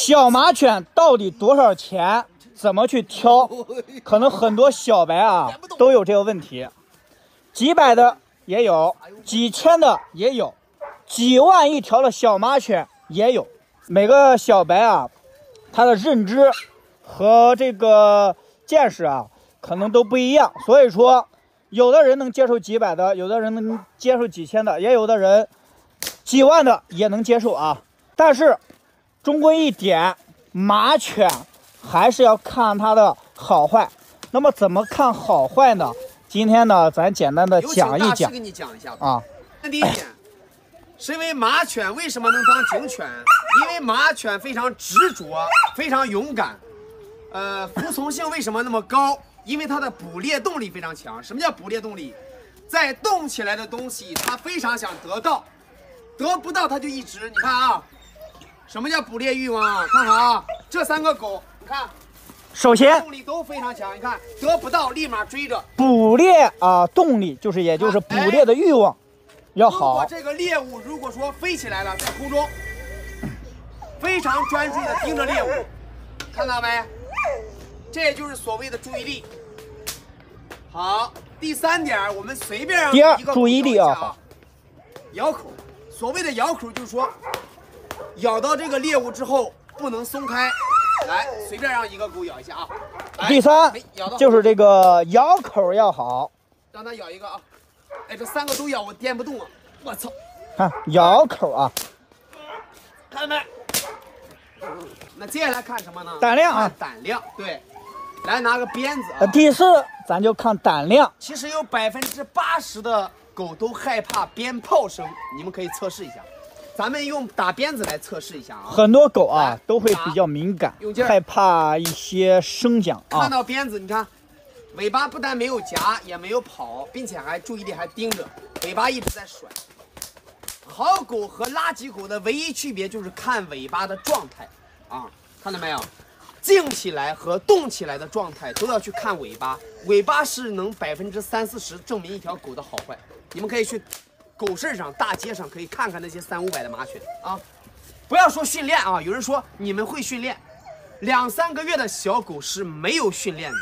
小马犬到底多少钱？怎么去挑？可能很多小白啊都有这个问题，几百的也有，几千的也有，几万一条的小马犬也有。每个小白啊，他的认知和这个见识啊，可能都不一样。所以说，有的人能接受几百的，有的人能接受几千的，也有的人几万的也能接受啊。但是，终归一点，马犬还是要看它的好坏。那么怎么看好坏呢？今天呢，咱简单的讲一讲。给你讲一下啊。第一点，是因为马犬为什么能当警犬？因为马犬非常执着，非常勇敢。服从性为什么那么高？因为它的捕猎动力非常强。什么叫捕猎动力？在动起来的东西，它非常想得到，得不到它就一直。你看啊，什么叫捕猎欲望啊？看好啊，这3个狗，你看，首先动力都非常强。你看，得不到立马追着。捕猎啊，动力也就是捕猎的欲望要好。如果这个猎物如果说飞起来了，在空中非常专注的盯着猎物，看到没？这也就是所谓的注意力。好，第3点，我们随便让一个注意力啊，咬口。所谓的咬口就是说，咬到这个猎物之后不能松开。来，随便让一个狗咬一下啊。第3就是这个咬口要好，让它咬一个啊。哎，这3个都咬，我颠不动啊！我操！看咬口啊，看到没？那接下来看什么呢？胆量啊，胆量。对，来拿个鞭子啊。第4，咱就看胆量。其实有80%的狗都害怕鞭炮声，你们可以测试一下。咱们用打鞭子来测试一下啊。很多狗啊都会比较敏感，害怕一些声响啊。看到鞭子，你看，尾巴不但没有夹，也没有跑，并且还注意力还盯着，尾巴一直在甩。好狗和垃圾狗的唯一区别就是看尾巴的状态啊，看到没有？静起来和动起来的状态都要去看尾巴，尾巴是能30-40%证明一条狗的好坏。你们可以去狗市上、大街上可以看看那些300-500的马犬啊，不要说训练啊，有人说你们会训练，2-3个月的小狗是没有训练的，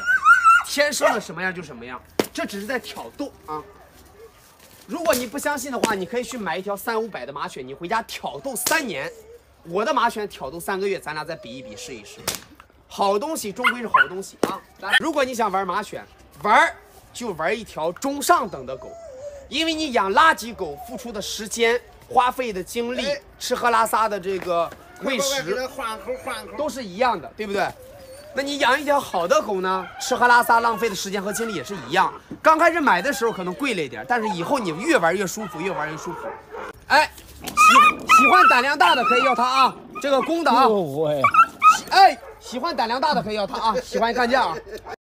天生的什么样就什么样，这只是在挑逗啊。如果你不相信的话，你可以去买一条300-500的马犬，你回家挑逗3年。我的马犬挑逗3个月，咱俩再比一比，试一试。好东西终归是好东西啊！如果你想玩马犬，就玩一条中上等的狗，因为你养垃圾狗付出的时间、花费的精力、吃喝拉撒的这个喂食，都是一样的，对不对？那你养一条好的狗呢，吃喝拉撒浪费的时间和精力也是一样。刚开始买的时候可能贵了一点，但是以后你越玩越舒服，越玩越舒服。哎，喜欢胆量大的可以要它啊，这个公的啊。哎，喜欢胆量大的可以要它啊，喜欢干架啊。